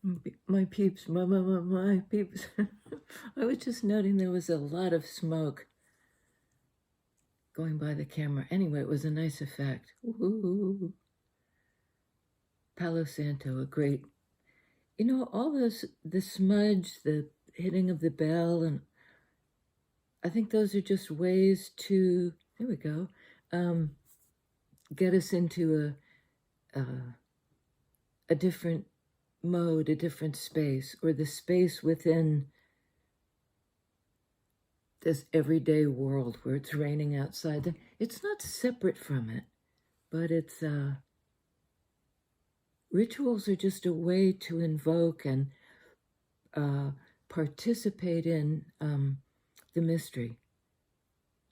My peeps, my peeps. I was just noting there was a lot of smoke going by the camera. Anyway, it was a nice effect. Ooh. Palo Santo, a great, all those, the smudge, the hitting of the bell, and I think those are just ways to, there we go, get us into a different mode, a different space, or the space within this everyday world where it's raining outside. It's not separate from it, but it's rituals are just a way to invoke and participate in the mystery.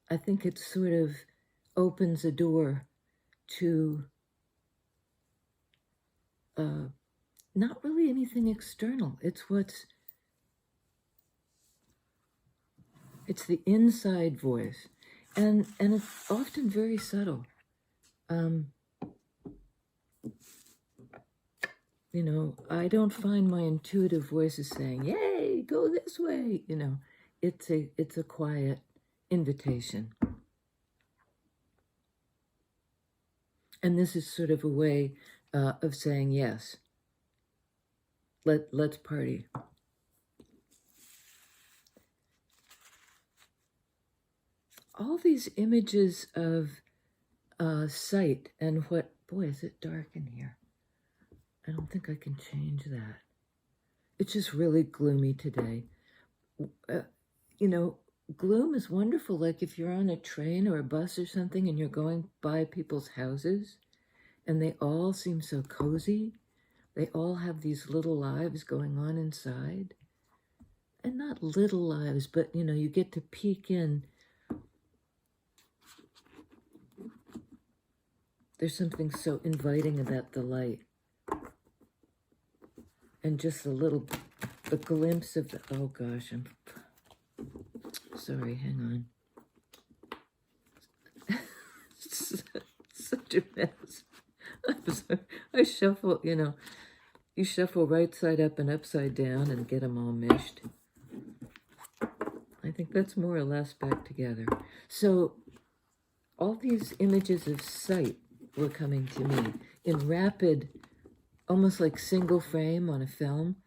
I think it sort of opens a door to not really anything external. It's the inside voice, and it's often very subtle. I don't find my intuitive voices saying, "Yay, go this way." It's a quiet invitation. And this is sort of a way of saying, yes, let's party. All these images of sight and what, boy, is it dark in here. I don't think I can change that. It's just really gloomy today. Gloom is wonderful. Like if you're on a train or a bus or something and you're going by people's houses and they all seem so cozy. They all have these little lives going on inside. And not little lives, but, you get to peek in. There's something so inviting about the light. And just the glimpse of the, oh gosh, I'm sorry, hang on. Such a mess. I'm sorry. I shuffle, you shuffle right side up and upside down and get them all meshed. I think that's more or less back together. So all these images of sight were coming to me in rapid, almost like single frame on a film.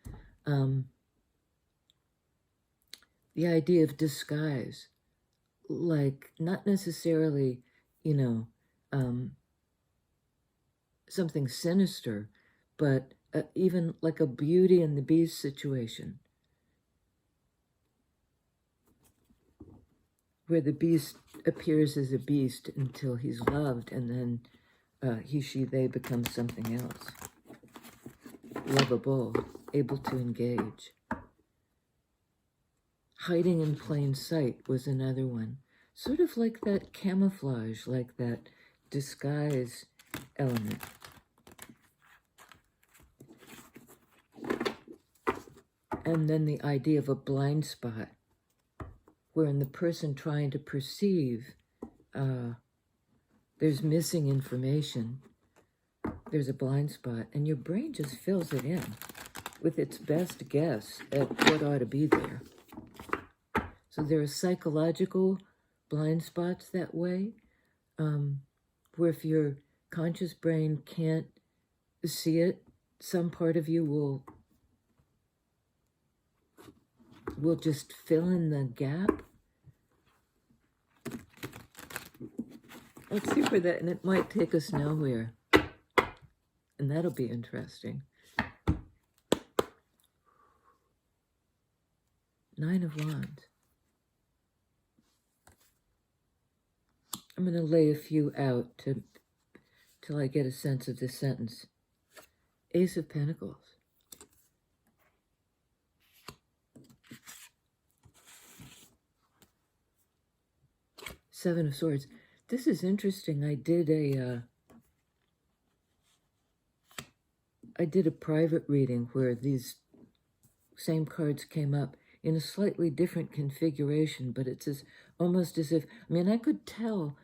The idea of disguise, like not necessarily, something sinister, but even like a Beauty and the Beast situation, where the beast appears as a beast until he's loved, and then he, she, they become something else. Lovable, able to engage. Hiding in plain sight was another one. Sort of like that camouflage, like that disguise element. And then the idea of a blind spot, wherein the person trying to perceive, there's missing information, there's a blind spot, and your brain just fills it in with its best guess at what ought to be there. So there are psychological blind spots that way, where if your conscious brain can't see it, some part of you will just fill in the gap. Let's see where that, and it might take us nowhere. And that'll be interesting. 9 of Wands. I'm going to lay a few out till I get a sense of this sentence. Ace of Pentacles. Seven of Swords. This is interesting. I did a private reading where these same cards came up in a slightly different configuration, but it's almost as if, I could tell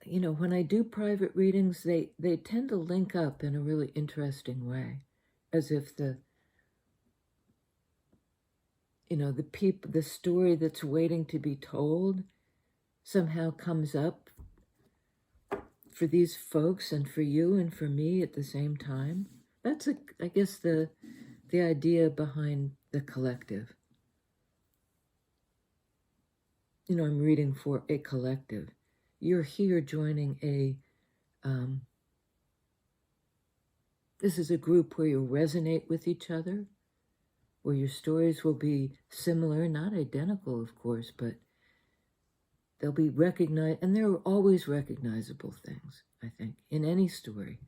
you know, when I do private readings, they tend to link up in a really interesting way, as if the, you know, the story that's waiting to be told somehow comes up for these folks and for you and for me at the same time. That's, I guess, the idea behind the collective. You know, I'm reading for a collective. You're here joining a, this is a group where you'll resonate with each other, where your stories will be similar, not identical, of course, but they'll be recognized, and there are always recognizable things, I think, in any story.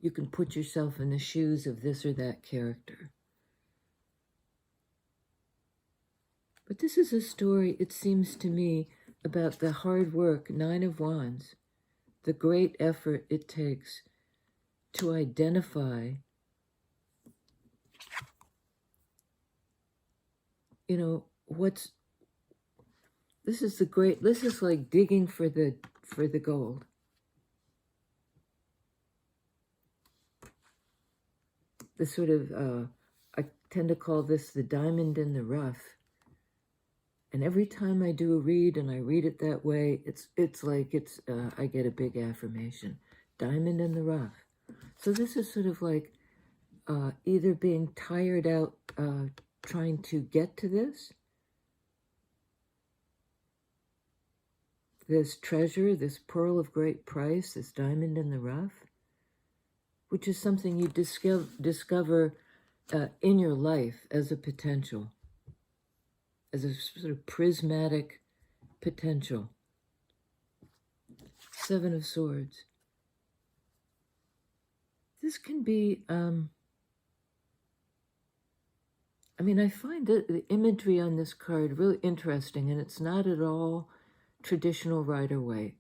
You can put yourself in the shoes of this or that character. But this is a story, it seems to me, about the hard work, 9 of Wands, the great effort it takes to identify, you know, this is like digging for the gold. The sort of, I tend to call this the diamond in the rough. And every time I do a read and I read it that way, it's like I get a big affirmation. Diamond in the rough. So this is sort of like either being tired out trying to get to this treasure, this pearl of great price, this diamond in the rough, which is something you discover in your life as a potential, as a sort of prismatic potential. 7 of Swords. This can be, I mean, I find the imagery on this card really interesting, and it's not at all traditional Rider-Waite,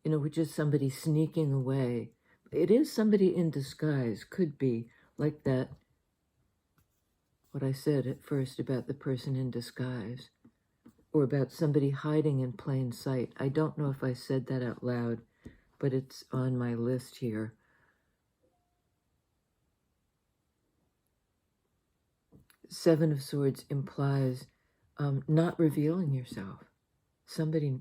you know, which is somebody sneaking away. It is somebody in disguise, could be like that, what I said at first about the person in disguise, or about somebody hiding in plain sight. I don't know if I said that out loud, but it's on my list here. Seven of Swords implies not revealing yourself. Somebody,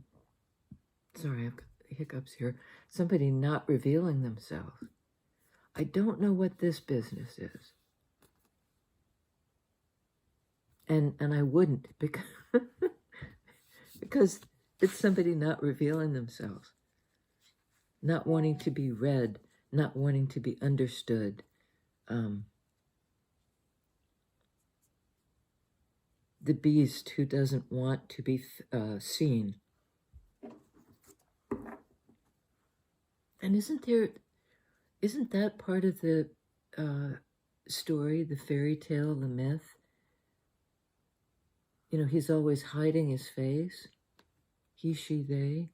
sorry, I've got hiccups here. Somebody not revealing themselves. I don't know what this business is. And I wouldn't, because, because it's somebody not revealing themselves. Not wanting to be read, not wanting to be understood. The beast who doesn't want to be seen. And isn't that part of the story, the fairy tale, the myth? You know, he's always hiding his face, he, she, they.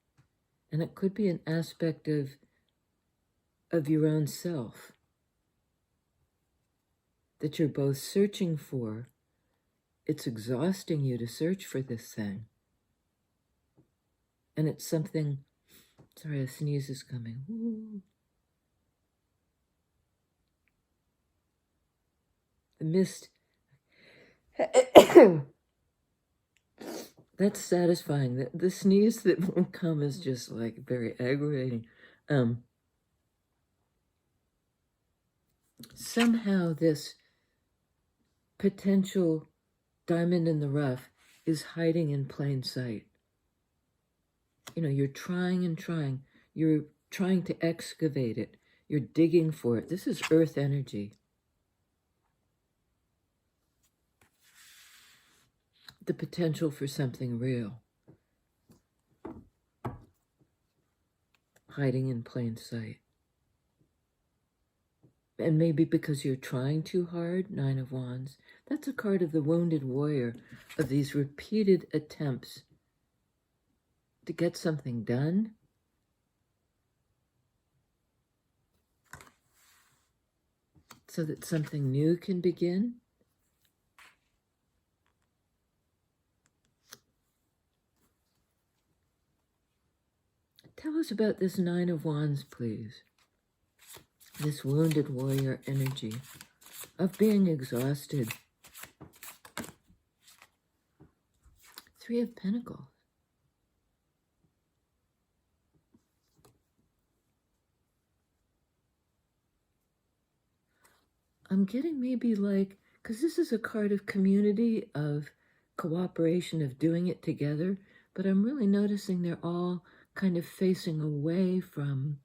And it could be an aspect of your own self that you're both searching for. It's exhausting you to search for this thing. And it's something, sorry, a sneeze is coming. Ooh. The mist, that's satisfying. The sneeze that won't come is just like very aggravating. Somehow this potential diamond in the rough is hiding in plain sight. You know, you're trying and trying. You're trying to excavate it. You're digging for it. This is earth energy. The potential for something real. Hiding in plain sight. And maybe because you're trying too hard, 9 of Wands. That's a card of the wounded warrior, of these repeated attempts to get something done. So that something new can begin. us about this Nine of Wands, please. This wounded warrior energy of being exhausted. Three of Pentacles. I'm getting maybe like, because this is a card of community, of cooperation, of doing it together, but I'm really noticing they're all kind of facing away from,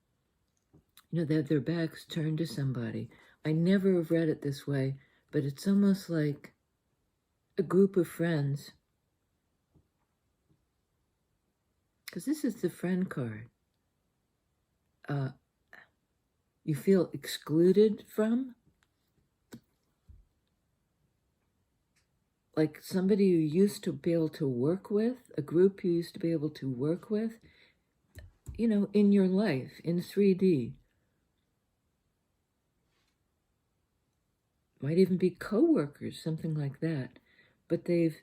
you know, they have their backs turned to somebody. I never have read it this way, but it's almost like a group of friends. Because this is the friend card. You feel excluded from. Like somebody you used to be able to work with, a group you used to be able to work with, you know, in your life, in 3D. Might even be co-workers, something like that. But they've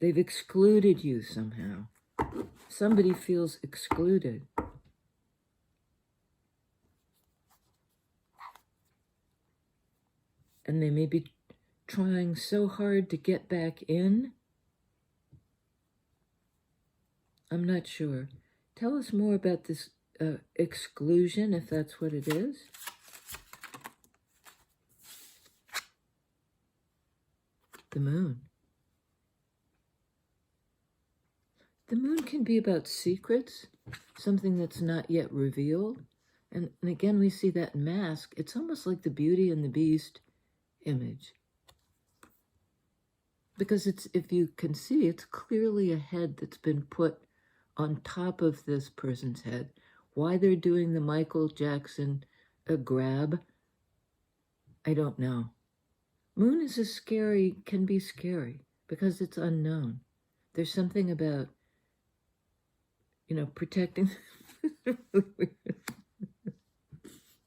excluded you somehow. Somebody feels excluded. And they may be trying so hard to get back in. I'm not sure. Tell us more about this exclusion, if that's what it is. The moon. The moon can be about secrets, something that's not yet revealed. And again, we see that mask. It's almost like the Beauty and the Beast image. Because it's, if you can see, it's clearly a head that's been put on top of this person's head. Why they're doing the Michael Jackson grab, I don't know. Moon is a scary, can be scary, because it's unknown. There's something about, you know, protecting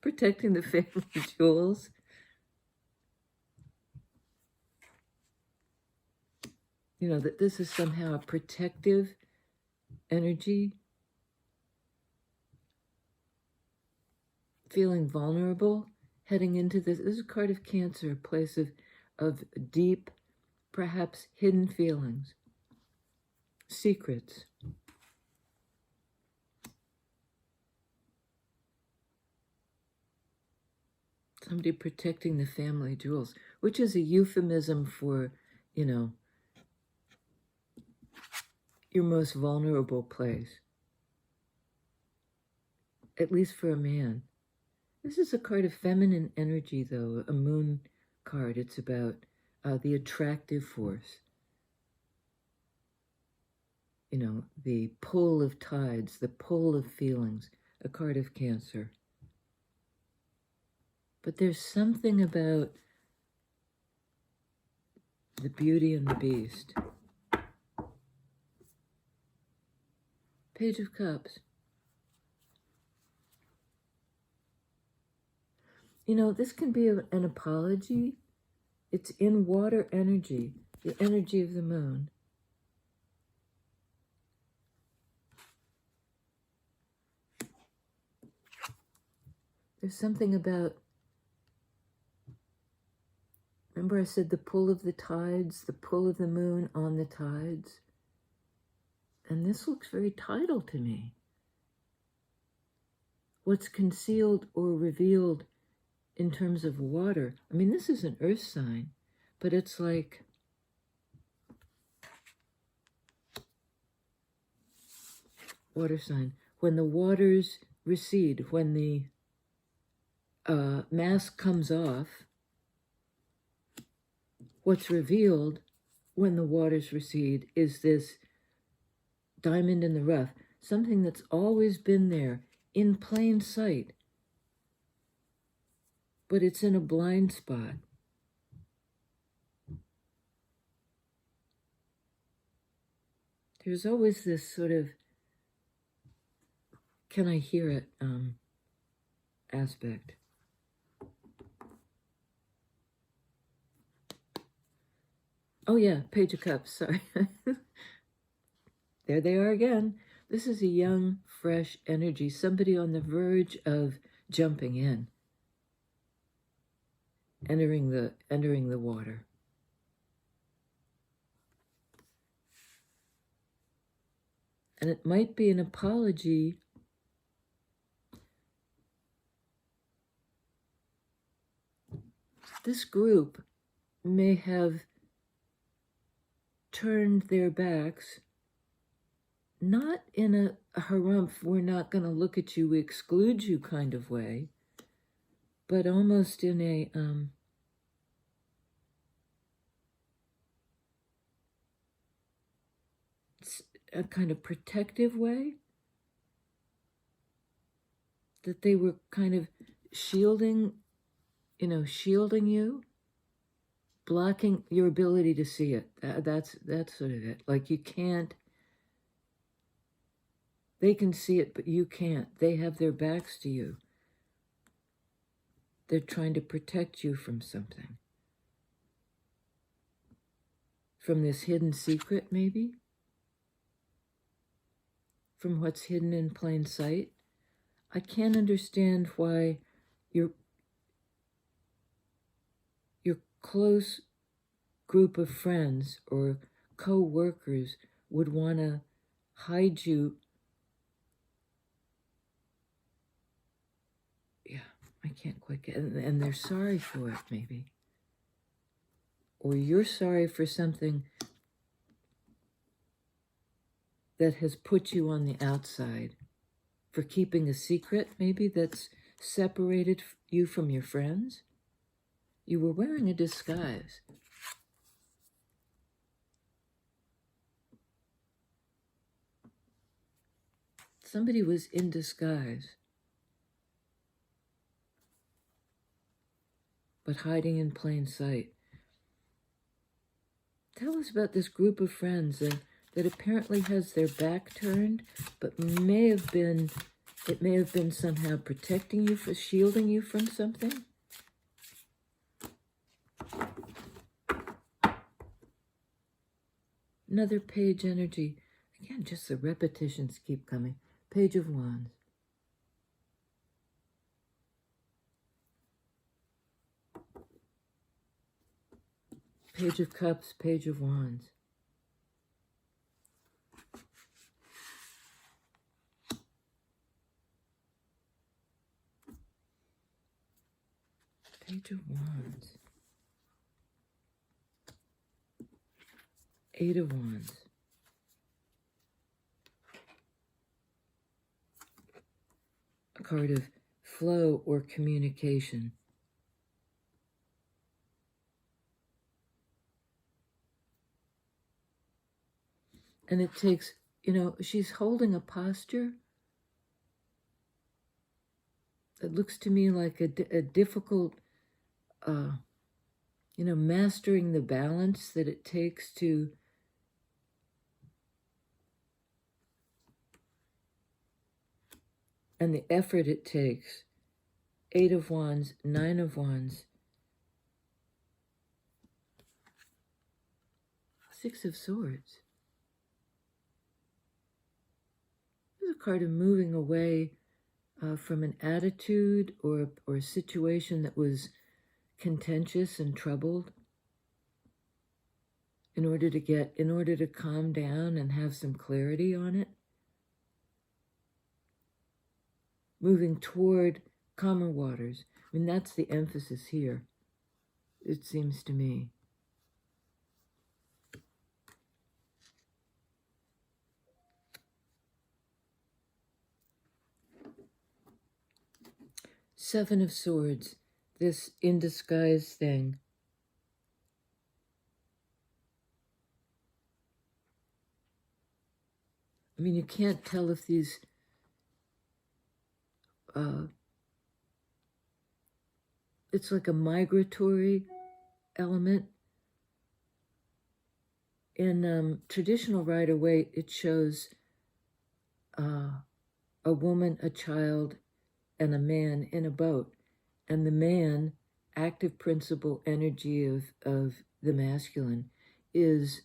protecting the family jewels. You know, that this is somehow a protective energy. Feeling vulnerable, heading into this. This is a card of Cancer, a place of deep, perhaps hidden feelings. Secrets. Somebody protecting the family jewels, which is a euphemism for, you know, your most vulnerable place. At least for a man. This is a card of feminine energy, though, a moon card. It's about the attractive force. You know, the pull of tides, the pull of feelings, a card of Cancer. But there's something about the Beauty and the Beast. Page of Cups. You know, this can be an apology. It's in water energy, the energy of the moon. There's something about, remember I said the pull of the tides, the pull of the moon on the tides? And this looks very tidal to me. What's concealed or revealed in terms of water. I mean, this is an earth sign, but it's like water sign. When the waters recede, when the mask comes off, what's revealed when the waters recede is this diamond in the rough, something that's always been there in plain sight, but it's in a blind spot. There's always this sort of, can I hear it aspect. Oh yeah, Page of Cups, sorry. There they are again. This is a young, fresh energy, somebody on the verge of jumping in, entering the water. And it might be an apology this group may have turned their backs, not in a harumph, we're not going to look at you, we exclude you kind of way, but almost in a kind of protective way, that they were kind of shielding you, blocking your ability to see it. That's sort of it. Like you can't, they can see it, but you can't. They have their backs to you. They're trying to protect you from something. From this hidden secret, maybe? From what's hidden in plain sight? I can't understand why your close group of friends or co-workers would want to hide you. Yeah, I can't quite get it. And they're sorry for it, maybe. Or you're sorry for something that has put you on the outside, for keeping a secret, maybe, that's separated you from your friends. You were wearing a disguise. Somebody was in disguise, but hiding in plain sight. Tell us about this group of friends that apparently has their back turned, but it may have been somehow protecting you, for shielding you from something. Another page energy. Again, just the repetitions keep coming. Page of Wands. Page of Cups, Page of Wands. Page of Wands. Eight of Wands. A card of flow or communication. And it takes, she's holding a posture that looks to me like a difficult, mastering the balance that it takes to and the effort it takes. Eight of Wands, Nine of Wands, Six of Swords. This is a card of moving away from an attitude or a situation that was contentious and troubled, in order to calm down and have some clarity on it. Moving toward calmer waters. I mean, that's the emphasis here, it seems to me. Seven of Swords, this in disguise thing. I mean, you can't tell if these it's like a migratory element. In traditional Rider-Waite, it shows a woman, a child, and a man in a boat. And the man, active principle energy of the masculine, is,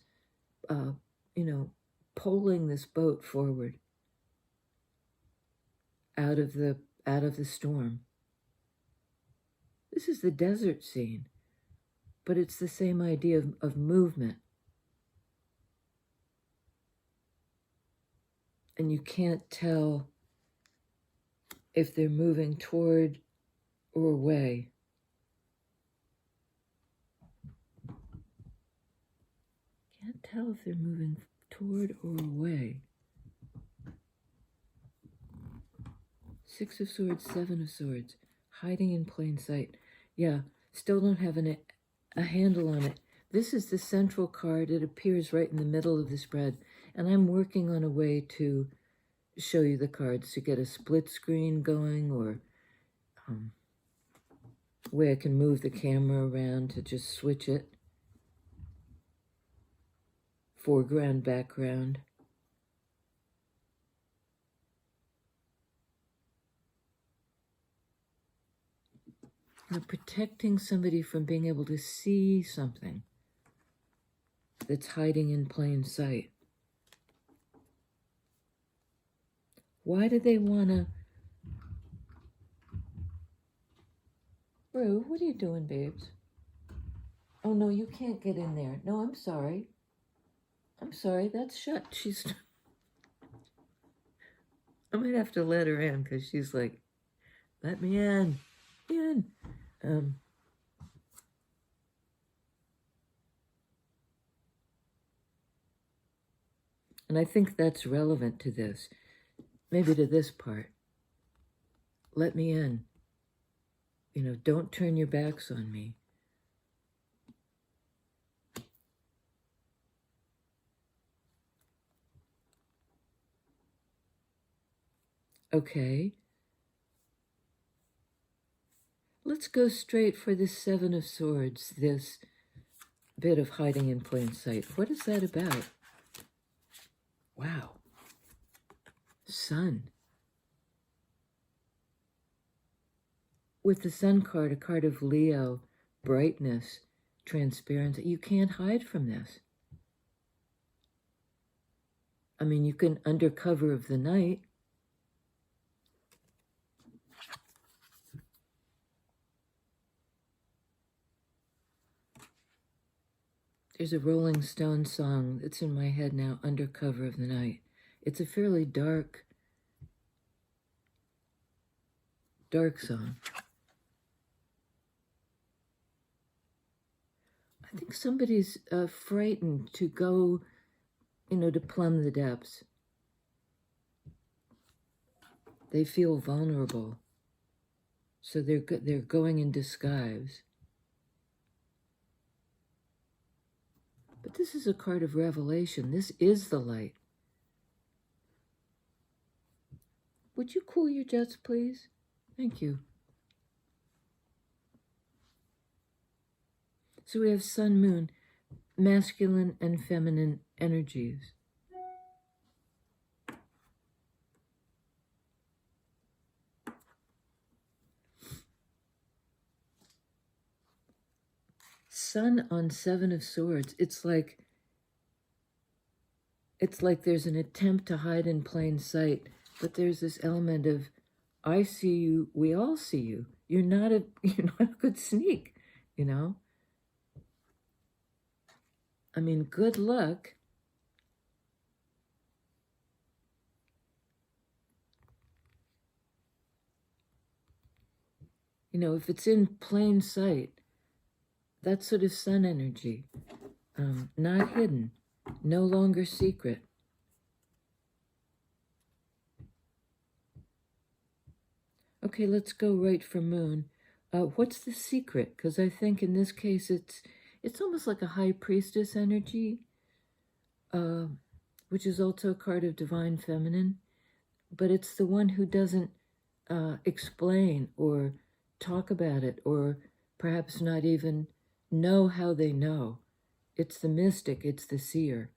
pulling this boat forward. out of the storm. This is the desert scene, but it's the same idea of movement. And you can't tell if they're moving toward or away. Can't tell if they're moving toward or away. 6 of Swords, 7 of Swords, hiding in plain sight. Yeah, still don't have a handle on it. This is the central card. It appears right in the middle of the spread. And I'm working on a way to show you the cards to get a split screen going, or way I can move the camera around to just switch it. Foreground, background. Now, protecting somebody from being able to see something that's hiding in plain sight. Why do they want to... Rue, what are you doing, babes? Oh, no, you can't get in there. No, I'm sorry. I'm sorry, that's shut. She's... I might have to let her in because she's like, let me in. In. And I think that's relevant to this. Maybe to this part. Let me in. You know, don't turn your backs on me. Okay. Let's go straight for the 7 of Swords, this bit of hiding in plain sight. What is that about? Wow. Sun. With the Sun card, a card of Leo, brightness, transparency. You can't hide from this. I mean, you can under cover of the night. There's a Rolling Stones song that's in my head now, Under Cover of the Night. It's a fairly dark song. I think somebody's frightened to go, you know, to plumb the depths. They feel vulnerable, so they're going in disguise. But this is a card of revelation. This is the light. Would you cool your jets, please? Thank you. So we have Sun, Moon, masculine and feminine energies. Sun on 7 of Swords. It's like there's an attempt to hide in plain sight, but there's this element of, I see you, we all see you. You're not a good sneak, you know? I mean, good luck. You know, if it's in plain sight, that's sort of Sun energy. Not hidden, no longer secret. Okay, let's go right for Moon. What's the secret? Because I think in this case it's almost like a High Priestess energy, which is also a card of Divine Feminine, but it's the one who doesn't explain or talk about it, or perhaps not even know how they know. It's the mystic, it's the seer.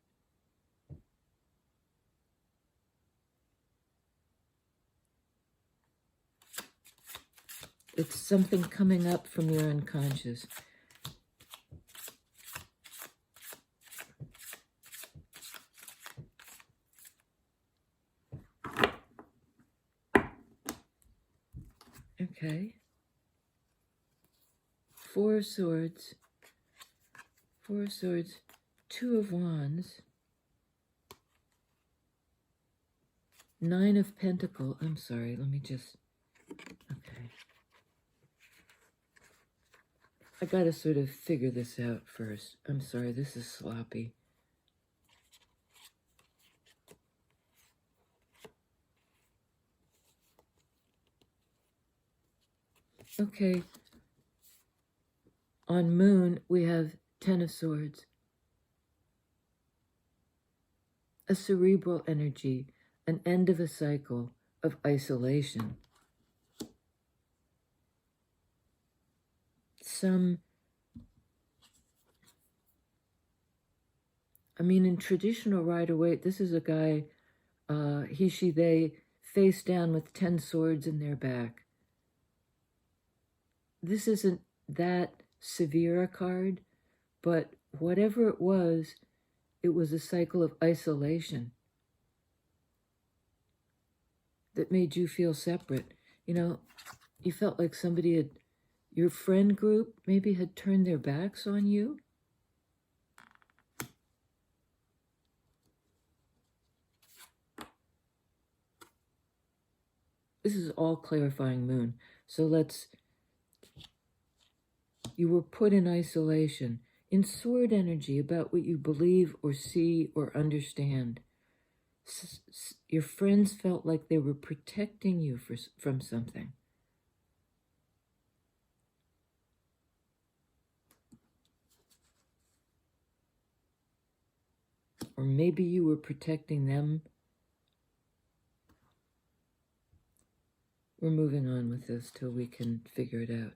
It's something coming up from your unconscious. Okay. Four of Swords. Four of Swords. Two of Wands. Nine of Pentacles. I'm sorry, let me just... Okay. I gotta sort of figure this out first. I'm sorry, this is sloppy. Okay. On Moon, we have Ten of Swords. A cerebral energy, an end of a cycle of isolation. In traditional Rider-Waite, this is a guy, he, she, they, face down with 10 swords in their back. This isn't that severe a card, but whatever it was a cycle of isolation that made you feel separate. You felt like somebody had, your friend group maybe had turned their backs on you. This is all clarifying Moon. So you were put in isolation, in sword energy about what you believe or see or understand. Your friends felt like they were protecting you from something. Or maybe you were protecting them. We're moving on with this till we can figure it out.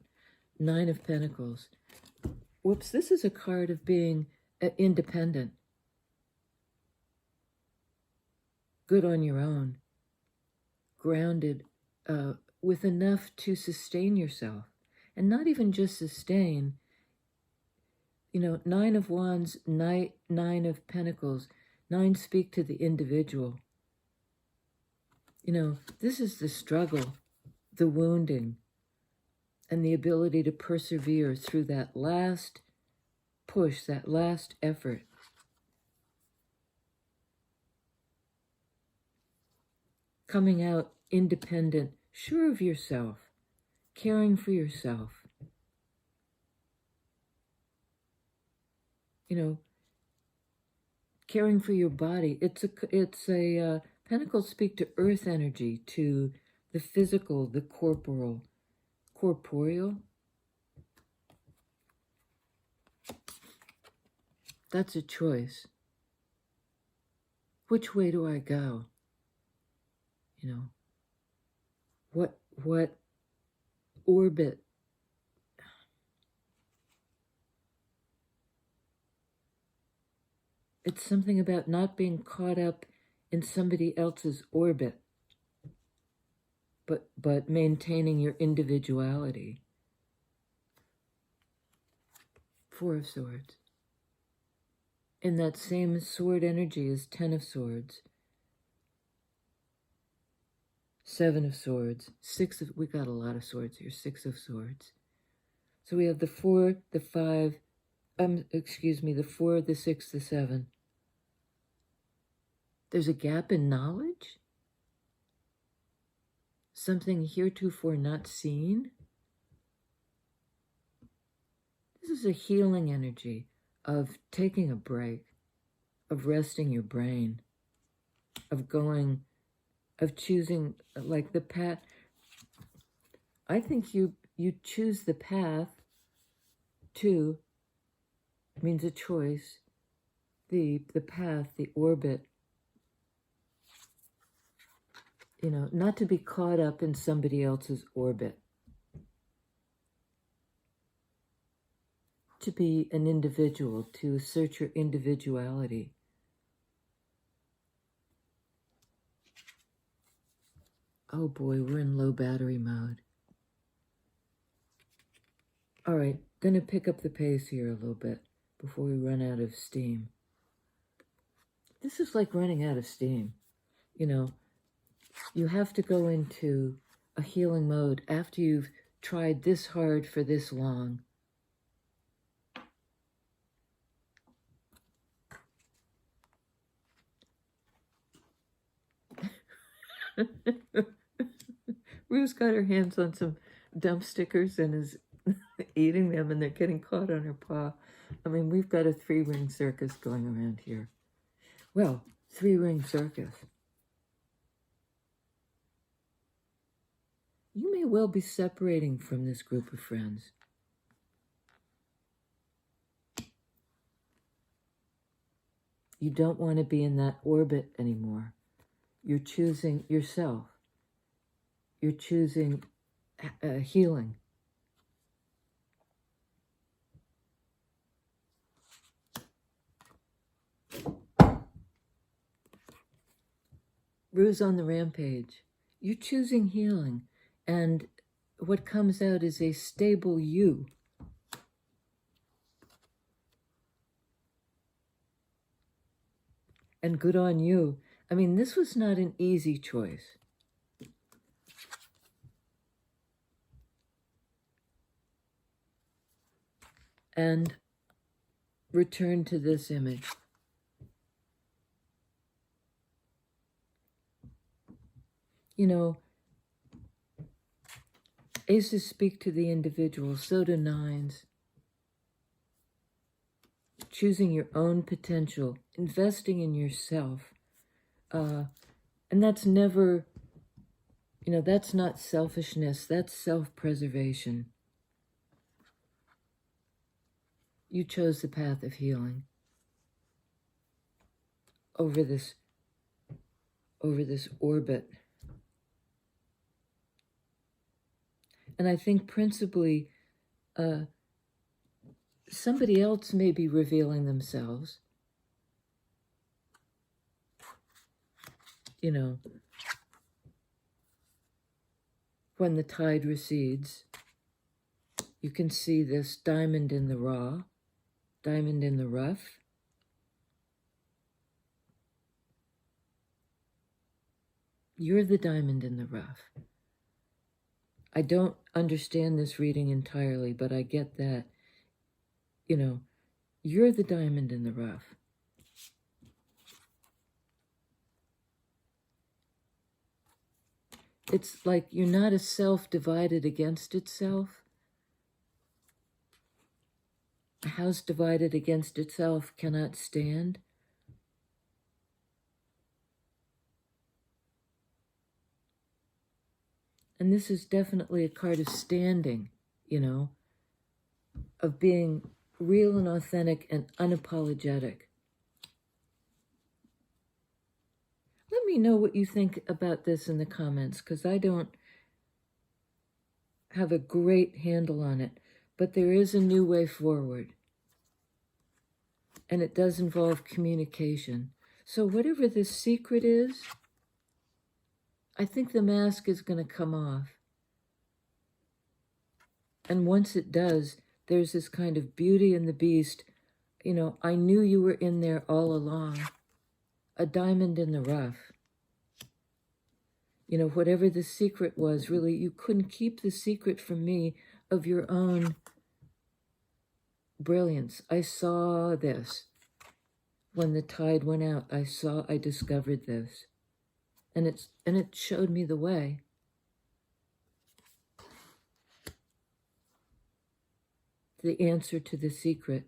Nine of Pentacles. Whoops, this is a card of being independent. Good on your own. Grounded, with enough to sustain yourself. And not even just sustain. Nine of Wands, nine of Pentacles. Nine speak to the individual. This is the struggle, the wounding, and the ability to persevere through that last push, that last effort. Coming out independent, sure of yourself, caring for yourself. Caring for your body. It's a Pentacles speak to earth energy, to the physical, the corporeal. That's a choice. Which way do I go? What orbit? It's something about not being caught up in somebody else's orbit, but maintaining your individuality. Four of Swords. In that same sword energy is Ten of Swords. Seven of Swords. We got a lot of swords here. Six of Swords. So we have the 4, the 5, the 4, the 6, the 7. There's a gap in knowledge? Something heretofore not seen? This is a healing energy of taking a break, of resting your brain, of choosing, like the path. I think you choose the path to, means a choice, the path, the orbit, not to be caught up in somebody else's orbit. To be an individual, to assert your individuality. Oh boy, we're in low battery mode. All right, gonna pick up the pace here a little bit before we run out of steam. This is like running out of steam. You have to go into a healing mode after you've tried this hard for this long. Rue's got her hands on some dump stickers and is eating them, and they're getting caught on her paw. I mean, we've got a 3-ring circus going around here. Well, 3-ring circus. You may well be separating from this group of friends. You don't want to be in that orbit anymore. You're choosing yourself. You're choosing healing. Rue's on the rampage. You're choosing healing. And what comes out is a stable you. And good on you. I mean, this was not an easy choice. And return to this image. You know, aces speak to the individual, so do 9s. Choosing your own potential, investing in yourself. And that's never, you know, that's not selfishness, that's self-preservation. You chose the path of healing over this orbit. And I think principally, somebody else may be revealing themselves. You know, when the tide recedes, you can see this diamond in the raw, diamond in the rough. You're the diamond in the rough. I don't understand this reading entirely, but I get that, you know, you're the diamond in the rough. It's like you're not a self divided against itself. A house divided against itself cannot stand. And this is definitely a card of standing, you know, of being real and authentic and unapologetic. Let me know what you think about this in the comments, because I don't have a great handle on it, but there is a new way forward. And it does involve communication. So whatever this secret is, I think the mask is going to come off. And once it does, there's this kind of beauty in the beast. You know, I knew you were in there all along. A diamond in the rough. You know, whatever the secret was, really, you couldn't keep the secret from me of your own brilliance. I saw this. When the tide went out, I discovered this. And it showed me the way. The answer to the secret.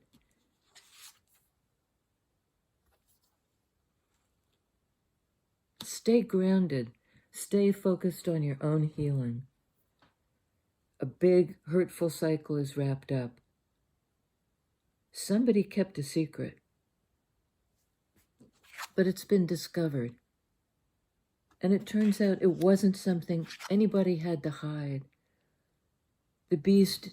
Stay grounded. Stay focused on your own healing. A big, hurtful cycle is wrapped up. Somebody kept a secret. But it's been discovered. And it turns out it wasn't something anybody had to hide. The beast,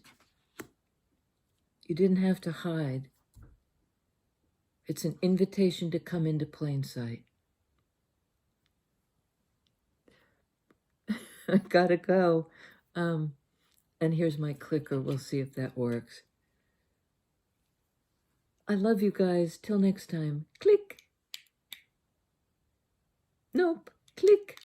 you didn't have to hide. It's an invitation to come into plain sight. I gotta go. And here's my clicker. We'll see if that works. I love you guys. Till next time. Click. Nope. Click.